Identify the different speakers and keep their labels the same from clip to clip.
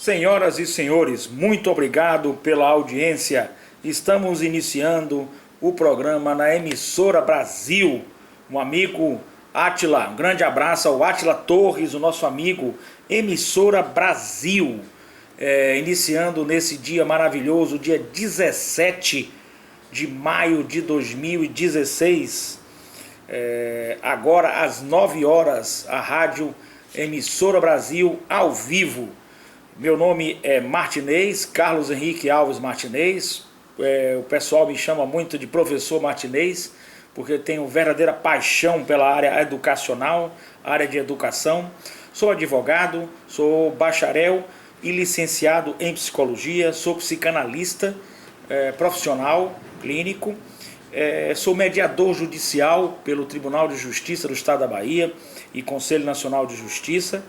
Speaker 1: Senhoras e senhores, muito obrigado pela audiência. Estamos iniciando o programa na Emissora Brasil. Um amigo Átila, um grande abraço ao Átila Torres, o nosso amigo Emissora Brasil. Iniciando nesse dia maravilhoso, dia 17 de maio de 2016. Agora às 9 horas, a rádio Emissora Brasil ao vivo. Meu nome é Martinez, Carlos Henrique Alves Martinez. O pessoal me chama muito de professor Martinez, porque tenho verdadeira paixão pela área educacional, área de educação. Sou advogado, sou bacharel e licenciado em psicologia, sou psicanalista profissional, clínico. Sou mediador judicial pelo Tribunal de Justiça do Estado da Bahia e Conselho Nacional de Justiça.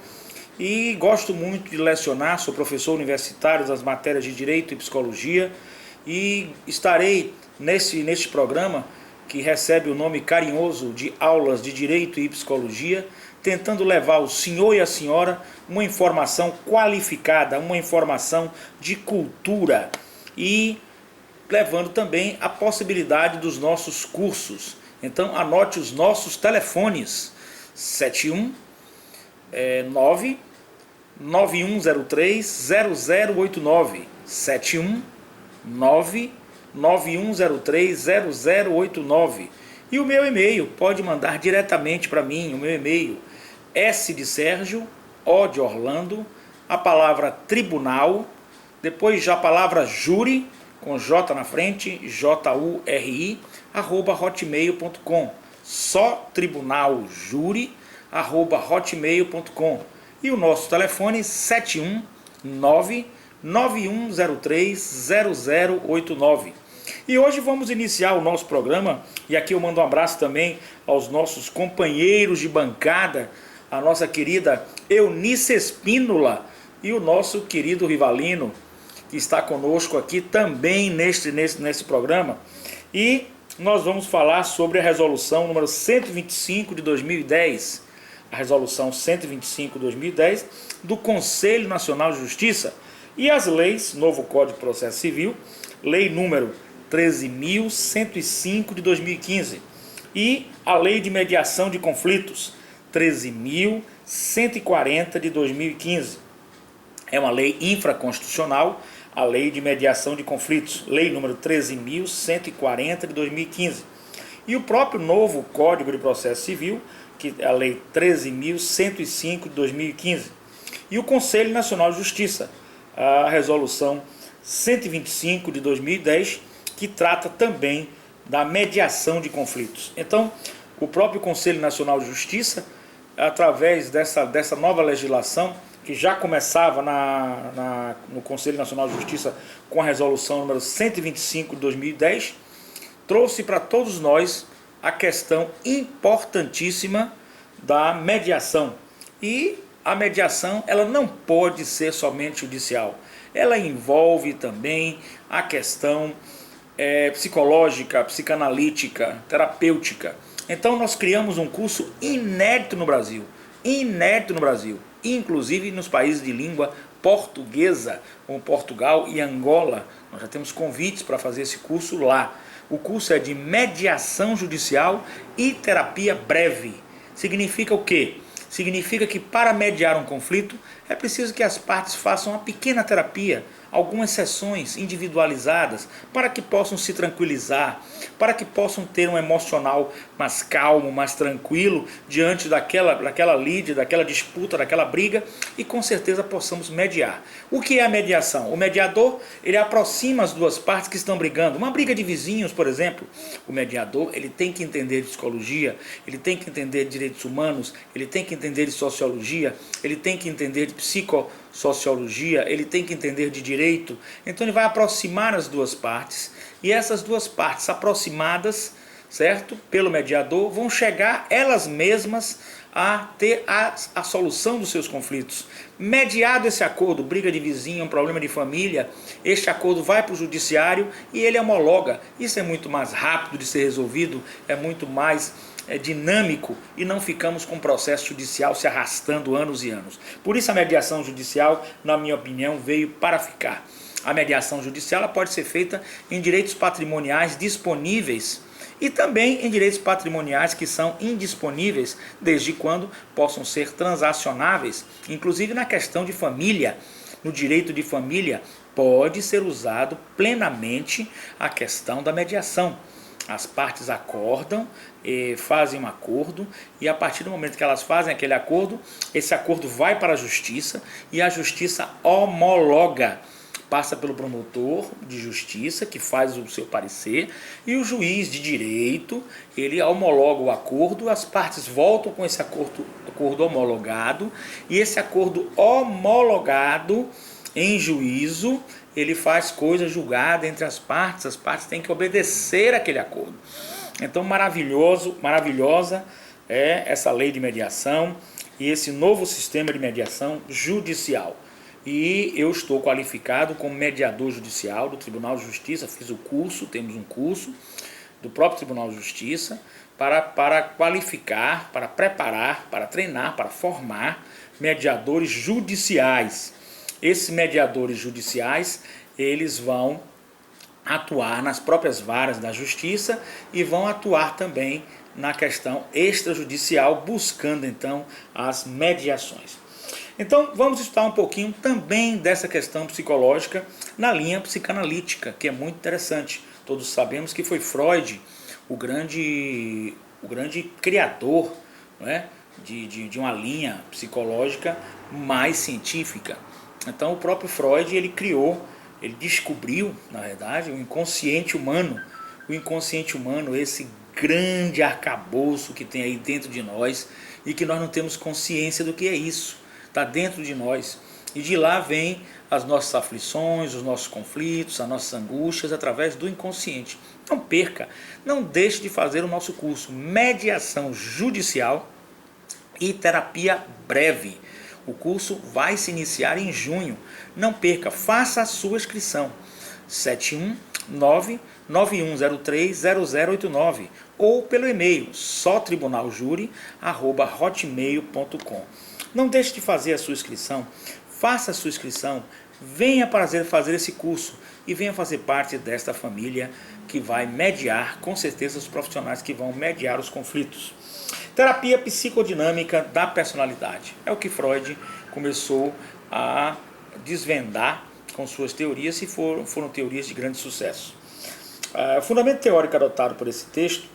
Speaker 1: E gosto muito de lecionar, sou professor universitário das matérias de Direito e Psicologia. E estarei neste programa, que recebe o nome carinhoso de Aulas de Direito e Psicologia, tentando levar ao senhor e à senhora uma informação qualificada, uma informação de cultura e levando também a possibilidade dos nossos cursos. Então anote os nossos telefones: 719 9103 0089, 719 9103 0089. E o meu e-mail, pode mandar diretamente para mim, o meu e-mail: S de Sérgio, O de Orlando, a palavra tribunal, depois já a palavra júri, com J na frente, JURI, @hotmail.com. Só tribunaljúri, @hotmail.com. E o nosso telefone 719 9103 0089. E hoje vamos iniciar o nosso programa, e aqui eu mando um abraço também aos nossos companheiros de bancada, a nossa querida Eunice Espínola e o nosso querido Rivalino, que está conosco aqui também nesse programa. E nós vamos falar sobre a resolução número 125 de 2010, a resolução 125 de 2010 do Conselho Nacional de Justiça, e as leis, novo Código de Processo Civil, lei número 13.105 de 2015, e a lei de mediação de conflitos 13.140 de 2015. É uma lei infraconstitucional, a lei de mediação de conflitos, lei número 13.140 de 2015. E o próprio novo Código de Processo Civil, que é a lei 13.105 de 2015. E o Conselho Nacional de Justiça, a resolução 125 de 2010, que trata também da mediação de conflitos. Então, o próprio Conselho Nacional de Justiça, através dessa nova legislação, que já começava no Conselho Nacional de Justiça com a resolução número 125 de 2010, trouxe para todos nós a questão importantíssima da mediação. E a mediação, ela não pode ser somente judicial, ela envolve também a questão psicológica, psicanalítica, terapêutica. Então nós criamos um curso inédito no Brasil, inclusive nos países de língua portuguesa, como Portugal e Angola. Nós já temos convites para fazer esse curso lá. O curso é de mediação judicial e terapia breve. Significa o quê? Significa que para mediar um conflito é preciso que as partes façam uma pequena terapia, algumas sessões individualizadas, para que possam se tranquilizar, para que possam ter um emocional mais calmo, mais tranquilo, diante daquela lide, daquela disputa, daquela briga, e com certeza possamos mediar. O que é a mediação? O mediador, ele aproxima as duas partes que estão brigando. Uma briga de vizinhos, por exemplo. O mediador, ele tem que entender de psicologia, ele tem que entender de direitos humanos, ele tem que entender de sociologia, ele tem que entender de psicossociologia, ele tem que entender de direito. Então ele vai aproximar as duas partes, e essas duas partes aproximadas, certo, pelo mediador, vão chegar elas mesmas a ter a solução dos seus conflitos. Mediado esse acordo, briga de vizinho, um problema de família, este acordo vai para o judiciário e ele homologa. Isso é muito mais rápido de ser resolvido, é muito mais dinâmico e não ficamos com o processo judicial se arrastando anos e anos. Por isso a mediação judicial, na minha opinião, veio para ficar. A mediação judicial ela pode ser feita em direitos patrimoniais disponíveis e também em direitos patrimoniais que são indisponíveis, desde quando possam ser transacionáveis, inclusive na questão de família. No direito de família pode ser usado plenamente a questão da mediação. As partes acordam, fazem um acordo e a partir do momento que elas fazem aquele acordo, esse acordo vai para a justiça e a justiça homologa. Passa pelo promotor de justiça, que faz o seu parecer, e o juiz de direito, ele homologa o acordo, as partes voltam com esse acordo homologado, e esse acordo homologado em juízo, ele faz coisa julgada entre as partes têm que obedecer aquele acordo. Então, maravilhosa é essa lei de mediação e esse novo sistema de mediação judicial. E eu estou qualificado como mediador judicial do Tribunal de Justiça, fiz o curso, temos um curso do próprio Tribunal de Justiça para qualificar, para preparar, para treinar, para formar mediadores judiciais. Esses mediadores judiciais, eles vão atuar nas próprias varas da Justiça e vão atuar também na questão extrajudicial, buscando então as mediações. Então, vamos estudar um pouquinho também dessa questão psicológica na linha psicanalítica, que é muito interessante. Todos sabemos que foi Freud o grande criador, não é? de uma linha psicológica mais científica. Então, o próprio Freud, ele descobriu, na verdade, o inconsciente humano. O inconsciente humano, esse grande arcabouço que tem aí dentro de nós e que nós não temos consciência do que é isso. Está dentro de nós e de lá vem as nossas aflições, os nossos conflitos, as nossas angústias através do inconsciente. Não perca, não deixe de fazer o nosso curso Mediação Judicial e Terapia Breve. O curso vai se iniciar em junho. Não perca, faça a sua inscrição. 719-9103-0089 ou pelo e-mail sotribunaljuri@hotmail.com. Não deixe de fazer a sua inscrição, faça a sua inscrição, venha para fazer esse curso e venha fazer parte desta família que vai mediar, com certeza, os profissionais que vão mediar os conflitos. Terapia psicodinâmica da personalidade. É o que Freud começou a desvendar com suas teorias e foram teorias de grande sucesso. O fundamento teórico adotado por esse texto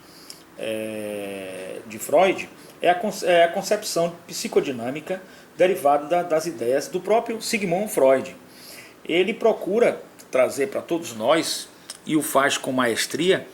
Speaker 1: de Freud é a concepção psicodinâmica derivada das ideias do próprio Sigmund Freud. Ele procura trazer para todos nós, e o faz com maestria,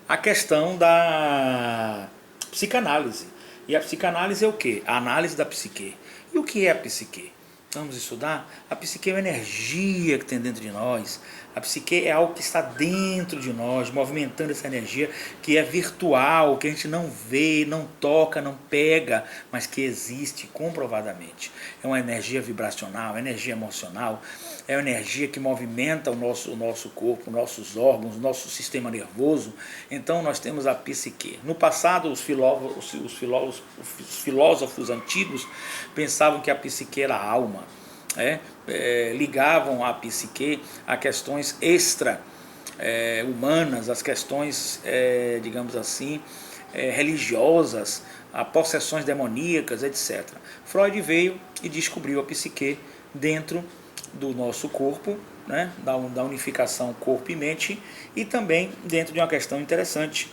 Speaker 1: a questão da psicanálise. E a psicanálise é o quê? A análise da psique. E o que é a psique? Vamos estudar? A psique é uma energia que tem dentro de nós. A psique é algo que está dentro de nós, movimentando essa energia que é virtual, que a gente não vê, não toca, não pega, mas que existe comprovadamente. É uma energia vibracional, energia emocional, é uma energia que movimenta o nosso corpo, nossos órgãos, o nosso sistema nervoso. Então nós temos a psique. No passado, os filósofos antigos pensavam que a psique era a alma. Ligavam a psique a questões extra-humanas, as questões, digamos assim, religiosas, a possessões demoníacas, etc. Freud veio e descobriu a psique dentro do nosso corpo, né, da unificação corpo e mente, e também dentro de uma questão interessante.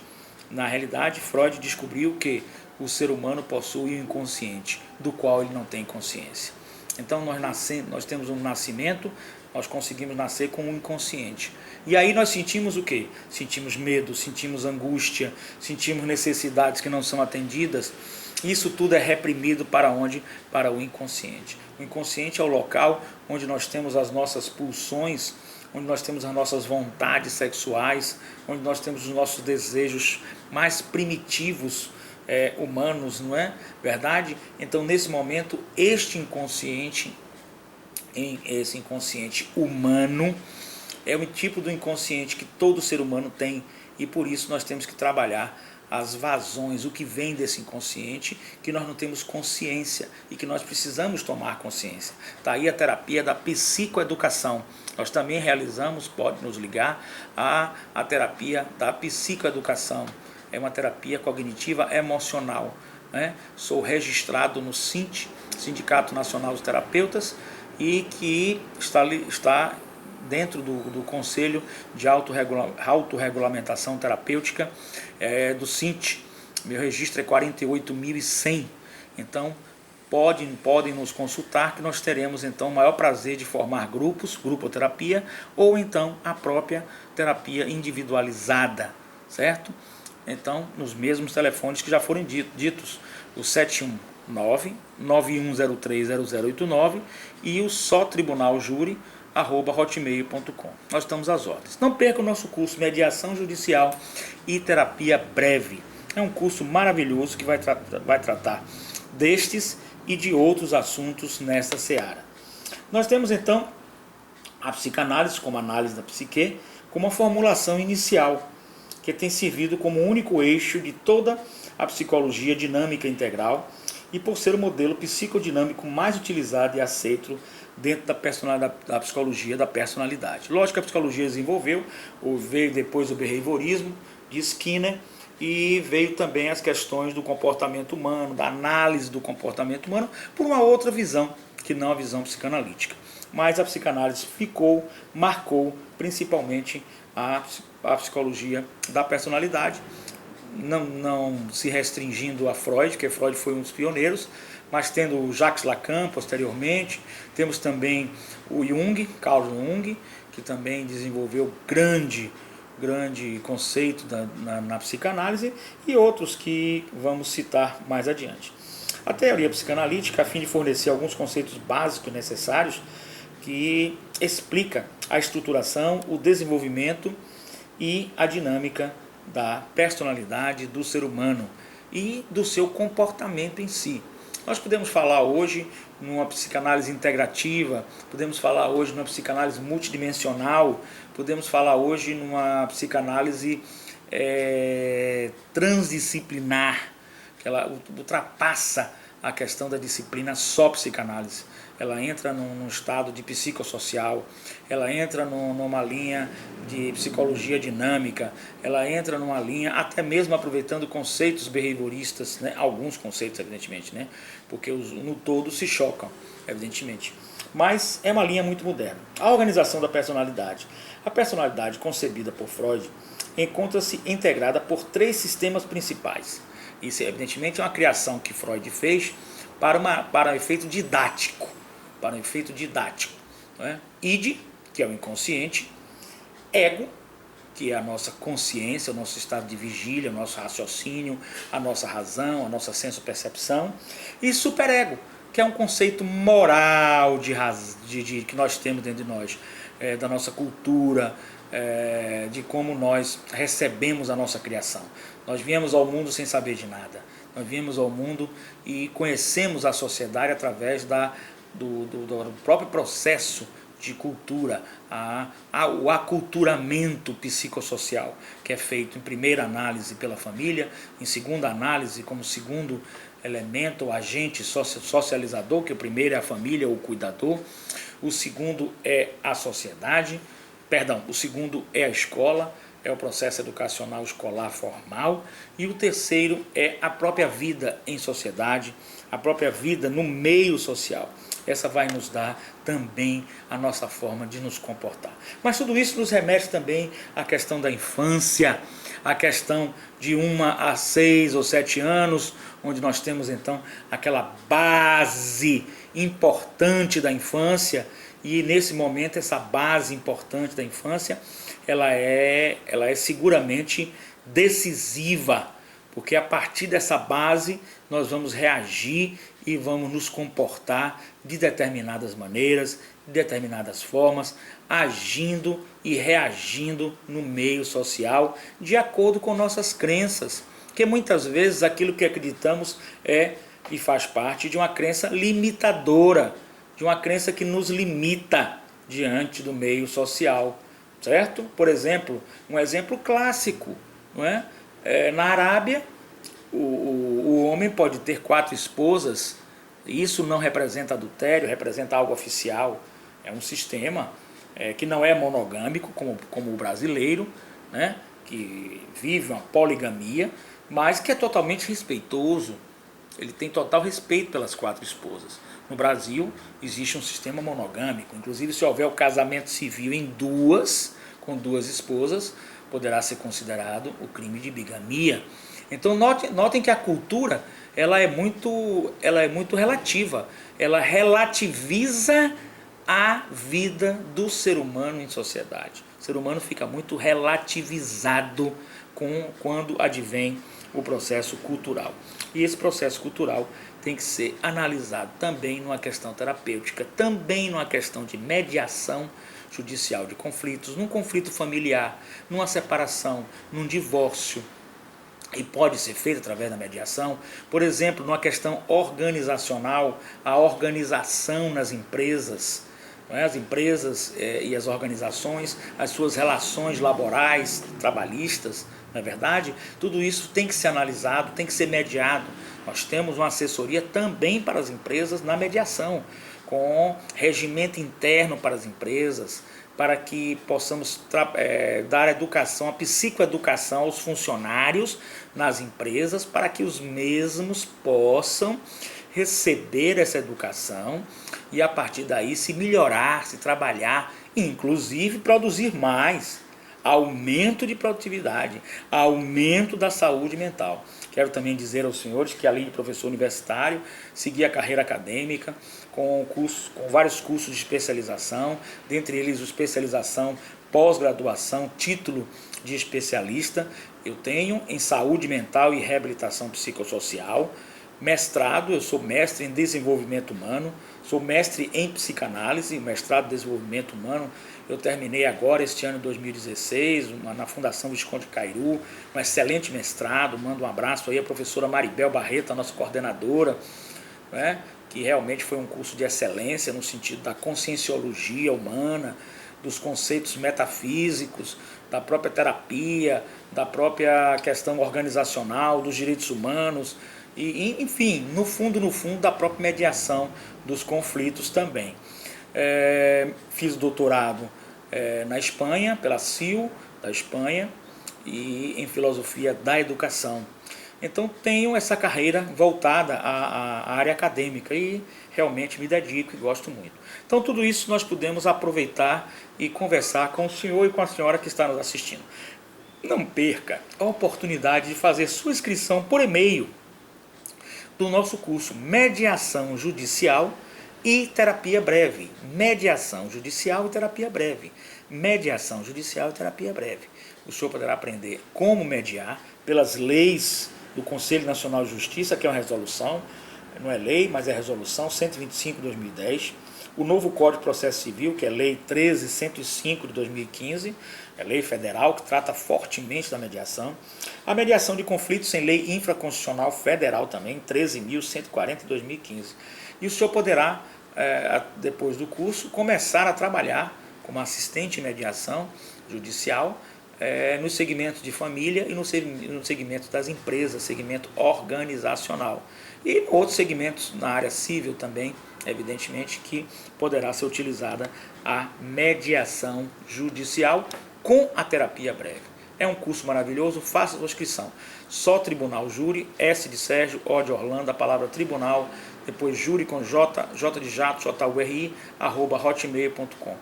Speaker 1: Na realidade, Freud descobriu que o ser humano possui um inconsciente, do qual ele não tem consciência. Então nós temos um nascimento, nós conseguimos nascer com um inconsciente. E aí nós sentimos o quê? Sentimos medo, sentimos angústia, sentimos necessidades que não são atendidas. Isso tudo é reprimido para onde? Para o inconsciente. O inconsciente é o local onde nós temos as nossas pulsões, onde nós temos as nossas vontades sexuais, onde nós temos os nossos desejos mais primitivos, humanos, não é verdade? Então, nesse momento, esse inconsciente humano é um tipo do inconsciente que todo ser humano tem, e por isso nós temos que trabalhar as vazões, o que vem desse inconsciente, que nós não temos consciência e que nós precisamos tomar consciência. Está aí a terapia da psicoeducação. Nós também realizamos, pode nos ligar, a terapia da psicoeducação. É uma terapia cognitiva emocional. Né? Sou registrado no SINT, Sindicato Nacional dos Terapeutas, e que está dentro do Conselho de Autorregulamentação Terapêutica do SINT. Meu registro é 48.100. Então, podem nos consultar, que nós teremos então o maior prazer de formar grupoterapia, ou então a própria terapia individualizada, certo? Então, nos mesmos telefones que já foram ditos, o 719-9103-0089 e o sotribunaljúri@hotmail.com. Nós estamos às ordens. Não perca o nosso curso Mediação Judicial e Terapia Breve. É um curso maravilhoso que vai tratar destes e de outros assuntos nesta seara. Nós temos então a psicanálise, como análise da psique, como uma formulação inicial, que tem servido como único eixo de toda a psicologia dinâmica integral e por ser o modelo psicodinâmico mais utilizado e aceito dentro da psicologia da personalidade. Lógico que a psicologia desenvolveu, veio depois o behaviorismo de Skinner, e veio também as questões do comportamento humano, da análise do comportamento humano, por uma outra visão, que não a visão psicanalítica. Mas a psicanálise marcou principalmente a psicologia da personalidade, não se restringindo a Freud, porque Freud foi um dos pioneiros, mas tendo o Jacques Lacan posteriormente, temos também o Carl Jung, que também desenvolveu grande conceito na psicanálise, e outros que vamos citar mais adiante. A teoria psicanalítica, a fim de fornecer alguns conceitos básicos necessários, que explica a estruturação, o desenvolvimento e a dinâmica da personalidade do ser humano e do seu comportamento em si. Nós podemos falar hoje numa psicanálise integrativa, podemos falar hoje numa psicanálise multidimensional, podemos falar hoje numa psicanálise transdisciplinar, que ela ultrapassa a questão da disciplina só psicanálise. Ela entra num estado de psicossocial, ela entra numa linha de psicologia dinâmica, ela entra numa linha, até mesmo aproveitando conceitos behavioristas, né? Alguns conceitos, evidentemente, né? Porque no todo se chocam, evidentemente. Mas é uma linha muito moderna. A organização da personalidade. A personalidade concebida por Freud encontra-se integrada por 3 sistemas principais. Isso, evidentemente, é uma criação que Freud fez para um efeito didático. Né? Id, que é o inconsciente, ego, que é a nossa consciência, o nosso estado de vigília, o nosso raciocínio, a nossa razão, a nossa senso-percepção, e superego, que é um conceito moral que nós temos dentro de nós, da nossa cultura, de como nós recebemos a nossa criação. Nós viemos ao mundo sem saber de nada. Nós viemos ao mundo e conhecemos a sociedade através do próprio processo de cultura, o aculturamento psicossocial, que é feito em primeira análise pela família, em segunda análise como segundo elemento, o agente socializador, que o primeiro é a família, o cuidador, o segundo é a sociedade, o segundo é a escola, é o processo educacional escolar formal, e o terceiro é a própria vida em sociedade, a própria vida no meio social. Essa vai nos dar também a nossa forma de nos comportar. Mas tudo isso nos remete também à questão da infância, a questão de 1 a 6 ou 7 anos, onde nós temos então aquela base importante da infância, e nesse momento essa base importante da infância, ela é seguramente decisiva, porque a partir dessa base nós vamos reagir e vamos nos comportar de determinadas maneiras, de determinadas formas, agindo e reagindo no meio social de acordo com nossas crenças, que muitas vezes aquilo que acreditamos é e faz parte de uma crença limitadora, de uma crença que nos limita diante do meio social, certo? Por exemplo, um exemplo clássico, não é? Na Arábia, o homem pode ter 4 esposas. Isso não representa adultério, representa algo oficial. É um sistema que não é monogâmico, como o brasileiro, né? Que vive uma poligamia, mas que é totalmente respeitoso. Ele tem total respeito pelas 4 esposas. No Brasil, existe um sistema monogâmico. Inclusive, se houver o casamento civil com 2 esposas, poderá ser considerado o crime de bigamia. Então, notem que a cultura ela é muito relativa. Ela relativiza a vida do ser humano em sociedade. O ser humano fica muito relativizado quando advém o processo cultural. E esse processo cultural tem que ser analisado também numa questão terapêutica, também numa questão de mediação judicial de conflitos, num conflito familiar, numa separação, num divórcio. E pode ser feito através da mediação, por exemplo, numa questão organizacional, a organização nas empresas, as empresas e as organizações, as suas relações laborais, trabalhistas, não é verdade? Tudo isso tem que ser analisado, tem que ser mediado. Nós temos uma assessoria também para as empresas na mediação, com regimento interno para as empresas, para que possamos dar educação, a psicoeducação aos funcionários nas empresas, para que os mesmos possam receber essa educação e a partir daí se melhorar, se trabalhar, inclusive produzir mais, aumento de produtividade, aumento da saúde mental. Quero também dizer aos senhores que, além de professor universitário, segui a carreira acadêmica com vários cursos de especialização, dentre eles a especialização, pós-graduação, título de especialista. Eu tenho em saúde mental e reabilitação psicossocial, mestrado, eu sou mestre em desenvolvimento humano, sou mestre em psicanálise, mestrado em desenvolvimento humano. Eu terminei agora, este ano de 2016, na Fundação Visconde Cairu, um excelente mestrado. Mando um abraço aí à professora Maribel Barreto, a nossa coordenadora, né, que realmente foi um curso de excelência no sentido da conscienciologia humana, dos conceitos metafísicos, da própria terapia, da própria questão organizacional, dos direitos humanos, e, enfim, no fundo, da própria mediação dos conflitos também. Fiz doutorado na Espanha, pela CIU da Espanha, e em filosofia da educação. Então tenho essa carreira voltada à área acadêmica e realmente me dedico e gosto muito. Então tudo isso nós podemos aproveitar e conversar com o senhor e com a senhora que está nos assistindo. Não perca a oportunidade de fazer sua inscrição por e-mail do nosso curso Mediação Judicial e Terapia Breve. Mediação Judicial e Terapia Breve. Mediação Judicial e Terapia Breve. O senhor poderá aprender como mediar pelas leis do Conselho Nacional de Justiça, que é uma resolução, não é lei, mas é resolução 125/2010, o novo Código de Processo Civil, que é lei 13.105 de 2015, é lei federal que trata fortemente da mediação, a mediação de conflitos em lei infraconstitucional federal também, 13.140 de 2015. E o senhor poderá, depois do curso, começar a trabalhar como assistente de mediação judicial, no segmento de família e no segmento das empresas, segmento organizacional. E outros segmentos na área civil também, evidentemente, que poderá ser utilizada a mediação judicial com a terapia breve. É um curso maravilhoso, faça sua inscrição. Só Tribunal Júri, S de Sérgio, O de Orlando, a palavra tribunal, depois júri com J, J de jato, JURI, @hotmail.com.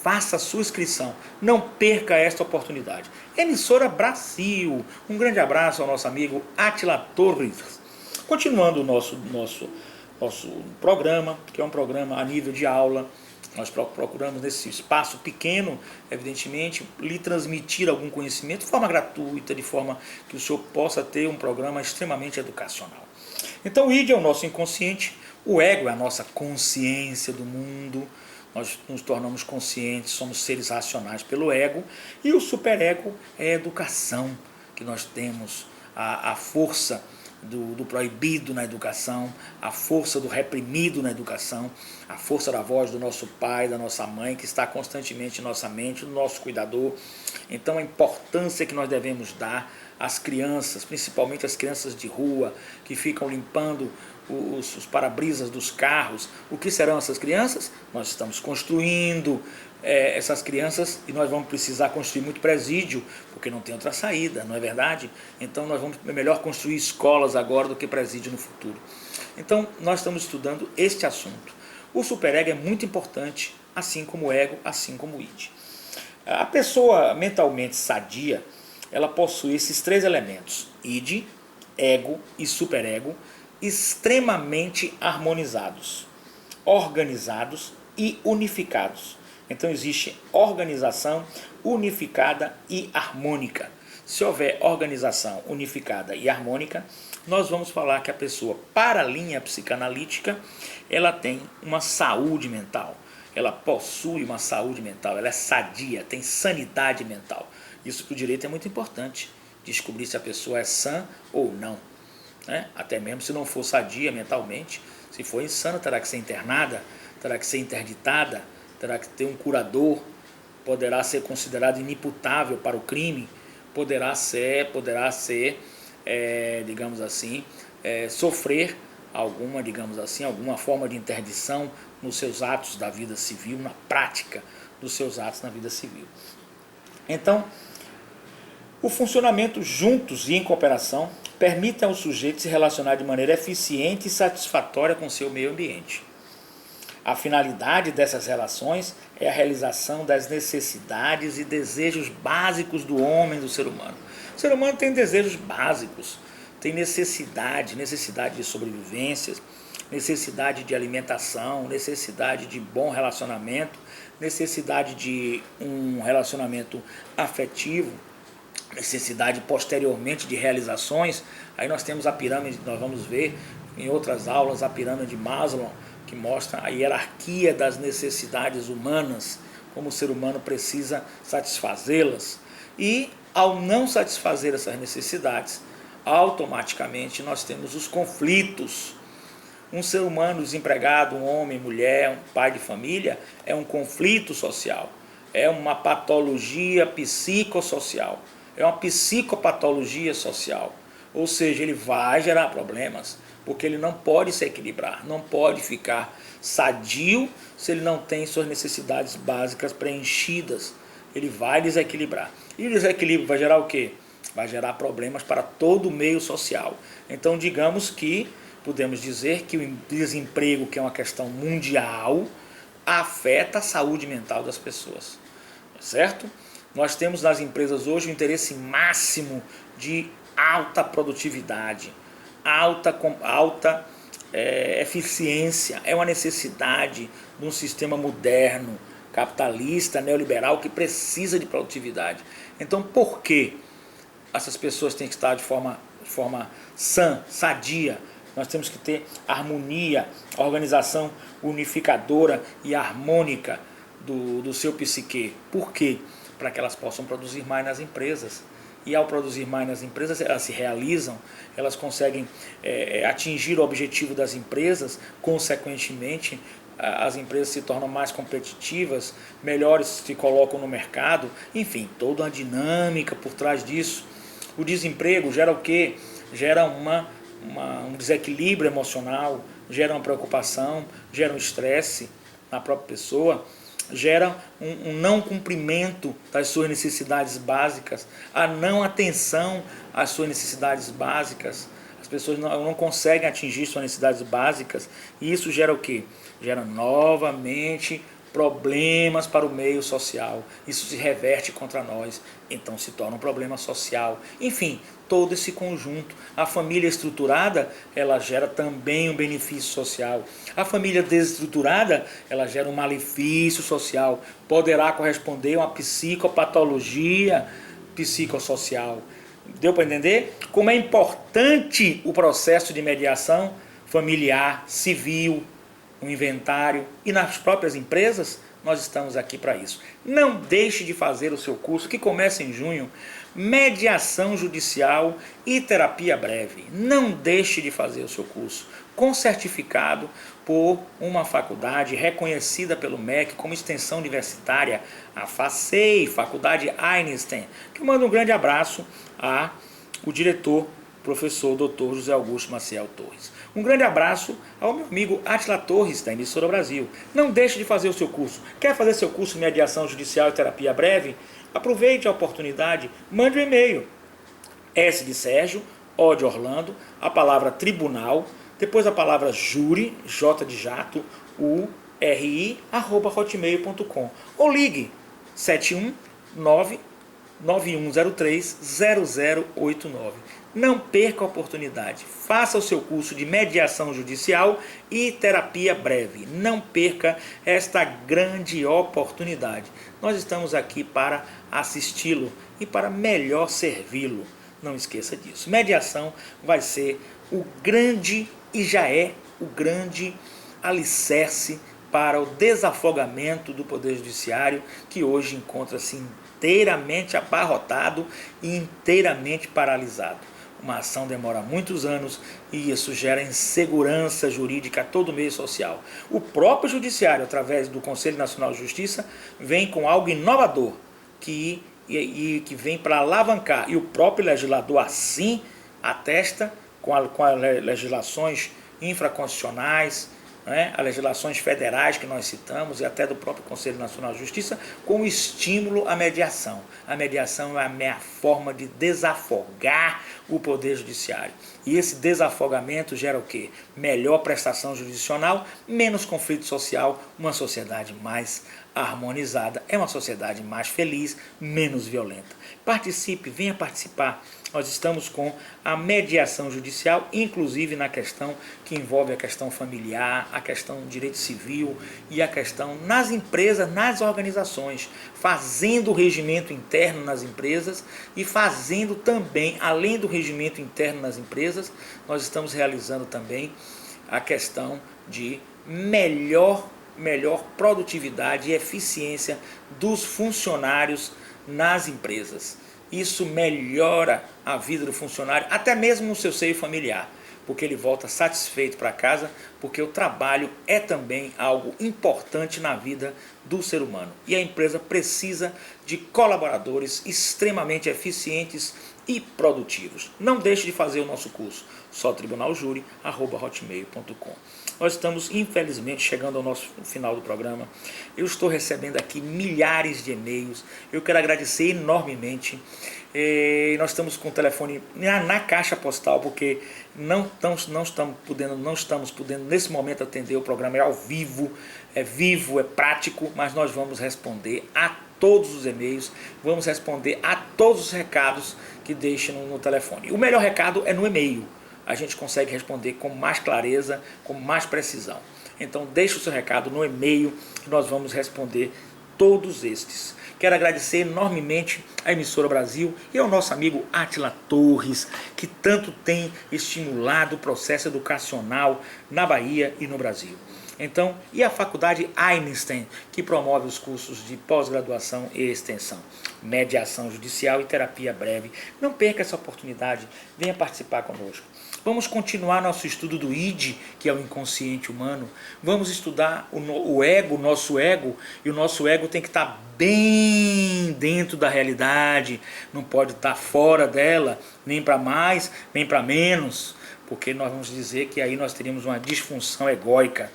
Speaker 1: Faça a sua inscrição, não perca esta oportunidade. Emissora Brasil, um grande abraço ao nosso amigo Átila Torres. Continuando o nosso programa, que é um programa a nível de aula, nós procuramos nesse espaço pequeno, evidentemente, lhe transmitir algum conhecimento de forma gratuita, de forma que o senhor possa ter um programa extremamente educacional. Então o id é o nosso inconsciente, o ego é a nossa consciência do mundo. Nós nos tornamos conscientes, somos seres racionais pelo ego, e o superego é a educação, que nós temos a força do proibido na educação, a força do reprimido na educação, a força da voz do nosso pai, da nossa mãe, que está constantemente em nossa mente, do nosso cuidador. Então a importância que nós devemos dar as crianças, principalmente as crianças de rua, que ficam limpando os para-brisas dos carros. O que serão essas crianças? Nós estamos construindo essas crianças e nós vamos precisar construir muito presídio, porque não tem outra saída, não é verdade? Então nós vamos melhor construir escolas agora do que presídio no futuro. Então nós estamos estudando este assunto. O superego é muito importante, assim como o ego, assim como o id. A pessoa mentalmente sadia, ela possui esses três elementos, id, ego e superego, extremamente harmonizados, organizados e unificados. Então existe organização unificada e harmônica. Se houver organização unificada e harmônica, nós vamos falar que a pessoa, para a linha psicanalítica, ela tem uma saúde mental. Ela possui uma saúde mental, ela é sadia, tem sanidade mental. Isso para o direito é muito importante, descobrir se a pessoa é sã ou não. Até mesmo se não for sadia mentalmente, se for insana, terá que ser internada, terá que ser interditada, terá que ter um curador, poderá ser considerado inimputável para o crime, poderá ser, digamos assim, sofrer alguma, digamos assim, alguma forma de interdição nos seus atos da vida civil, na prática dos seus atos na vida civil. Então, o funcionamento juntos e em cooperação permite ao sujeito se relacionar de maneira eficiente e satisfatória com seu meio ambiente. A finalidade dessas relações é a realização das necessidades e desejos básicos do homem, do ser humano. O ser humano tem desejos básicos, tem necessidade de sobrevivência, necessidade de alimentação, necessidade de bom relacionamento, necessidade de um relacionamento afetivo, necessidade posteriormente de realizações. Aí nós temos a pirâmide, nós vamos ver em outras aulas, a pirâmide de Maslow, que mostra a hierarquia das necessidades humanas, como o ser humano precisa satisfazê-las. E ao não satisfazer essas necessidades, automaticamente nós temos os conflitos. Um ser humano desempregado, um homem, mulher, um pai de família, é um conflito social, é uma patologia psicossocial, é uma psicopatologia social. Ou seja, ele vai gerar problemas, porque ele não pode se equilibrar, não pode ficar sadio se ele não tem suas necessidades básicas preenchidas. Ele vai desequilibrar. E o desequilíbrio vai gerar o quê? Vai gerar problemas para todo o meio social. Então, digamos que podemos dizer que o desemprego, que é uma questão mundial, afeta a saúde mental das pessoas, certo? Nós temos nas empresas hoje o interesse máximo de alta produtividade, alta eficiência. É uma necessidade de um sistema moderno, capitalista, neoliberal, que precisa de produtividade. Então, por que essas pessoas têm que estar de forma sã, sadia? Nós temos que ter harmonia, organização unificadora e harmônica do seu psique. Por quê? Para que elas possam produzir mais nas empresas. E ao produzir mais nas empresas, elas se realizam, elas conseguem atingir o objetivo das empresas, consequentemente, as empresas se tornam mais competitivas, melhores se colocam no mercado, enfim, toda uma dinâmica por trás disso. O desemprego gera o quê? Gera um desequilíbrio emocional, gera uma preocupação, gera um estresse na própria pessoa, gera um não cumprimento das suas necessidades básicas, a não atenção às suas necessidades básicas. As pessoas não conseguem atingir suas necessidades básicas, e isso gera o quê? Gera novamente problemas para o meio social. Isso se reverte contra nós, então se torna um problema social. Enfim, todo esse conjunto. A família estruturada, ela gera também um benefício social. A família desestruturada, ela gera um malefício social. Poderá corresponder a uma psicopatologia psicossocial. Deu para entender? Como é importante o processo de mediação familiar, civil, um inventário, e nas próprias empresas, nós estamos aqui para isso. Não deixe de fazer o seu curso, que começa em junho, Mediação Judicial e Terapia Breve. Não deixe de fazer o seu curso, com certificado por uma faculdade reconhecida pelo MEC como extensão universitária, a FACEI, Faculdade Einstein, que manda um grande abraço a o diretor, professor Dr. José Augusto Maciel Torres. Um grande abraço ao meu amigo Átila Torres, da Emissora Brasil. Não deixe de fazer o seu curso. Quer fazer seu curso de mediação judicial e terapia breve? Aproveite a oportunidade, mande um e-mail. S de Sérgio, O de Orlando, a palavra tribunal, depois a palavra júri, J de jato, URI, @hotmail.com. Ou ligue 719-9103-0089. Não perca a oportunidade. Faça o seu curso de mediação judicial e terapia breve. Não perca esta grande oportunidade. Nós estamos aqui para assisti-lo e para melhor servi-lo. Não esqueça disso. Mediação vai ser o grande e já é o grande alicerce para o desafogamento do Poder Judiciário, que hoje encontra-se inteiramente abarrotado e inteiramente paralisado. Uma ação demora muitos anos e isso gera insegurança jurídica a todo meio social. O próprio Judiciário, através do Conselho Nacional de Justiça, vem com algo inovador que vem para alavancar, e o próprio legislador assim atesta com as legislações infraconstitucionais, né, as legislações federais que nós citamos e até do próprio Conselho Nacional de Justiça, com estímulo à mediação. A mediação é a minha forma de desafogar o Poder Judiciário. E esse desafogamento gera o quê? Melhor prestação jurisdicional, menos conflito social, uma sociedade mais harmonizada, é uma sociedade mais feliz, menos violenta. Participe, venha participar. Nós estamos com a mediação judicial, inclusive na questão que envolve a questão familiar, a questão do direito civil e a questão nas empresas, nas organizações, fazendo o regimento interno nas empresas e fazendo também, além do regimento interno nas empresas, nós estamos realizando também a questão de melhor produtividade e eficiência dos funcionários nas empresas. Isso melhora a vida do funcionário, até mesmo no seu seio familiar, porque ele volta satisfeito para casa, porque o trabalho é também algo importante na vida do ser humano. E a empresa precisa de colaboradores extremamente eficientes e produtivos. Não deixe de fazer o nosso curso, sotribunaljuri@hotmail.com. Nós estamos, infelizmente, chegando ao nosso final do programa. Eu estou recebendo aqui milhares de e-mails. Eu quero agradecer enormemente. Nós estamos com o telefone na caixa postal, porque não estamos podendo nesse momento atender. O programa é ao vivo, é prático, mas nós vamos responder a todos os e-mails, vamos responder a todos os recados que deixem no telefone. O melhor recado é no e-mail. A gente consegue responder com mais clareza, com mais precisão. Então deixe o seu recado no e-mail que nós vamos responder todos estes. Quero agradecer enormemente à Emissora Brasil e ao nosso amigo Átila Torres, que tanto tem estimulado o processo educacional na Bahia e no Brasil. Então, e a Faculdade Einstein, que promove os cursos de pós-graduação e extensão, mediação judicial e terapia breve. Não perca essa oportunidade, venha participar conosco. Vamos continuar nosso estudo do ID, que é o inconsciente humano. Vamos estudar o ego, o nosso ego, e o nosso ego tem que estar bem dentro da realidade, não pode estar fora dela, nem para mais, nem para menos, porque nós vamos dizer que aí nós teríamos uma disfunção egóica.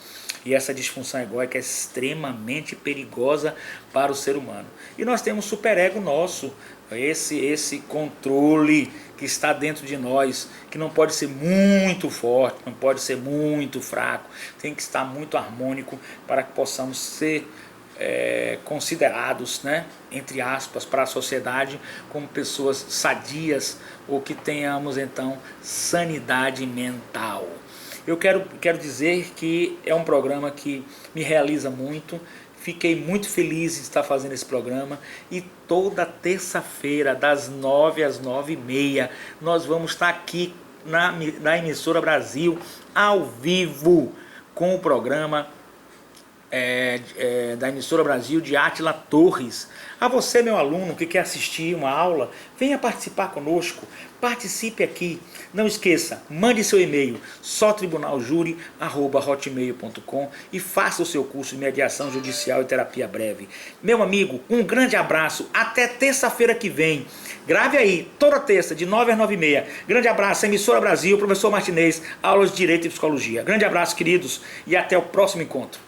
Speaker 1: E essa disfunção egóica é extremamente perigosa para o ser humano. E nós temos o superego nosso, esse controle que está dentro de nós, que não pode ser muito forte, não pode ser muito fraco, tem que estar muito harmônico para que possamos ser considerados, né, entre aspas, para a sociedade como pessoas sadias, ou que tenhamos então sanidade mental. Eu quero dizer que é um programa que me realiza muito. Fiquei muito feliz de estar fazendo esse programa, e toda terça-feira, das 9 às 9h30, nós vamos estar aqui na Emissora Brasil, ao vivo, com o programa da Emissora Brasil, de Átila Torres. A você, meu aluno, que quer assistir uma aula, venha participar conosco, participe aqui. Não esqueça, mande seu e-mail, sotribunaljury@hotmail.com e faça o seu curso de mediação judicial e terapia breve. Meu amigo, um grande abraço, até terça-feira que vem. Grave aí, toda terça, de 9 às 9h30. Grande abraço, Emissora Brasil, professor Martinez, aulas de Direito e Psicologia. Grande abraço, queridos, e até o próximo encontro.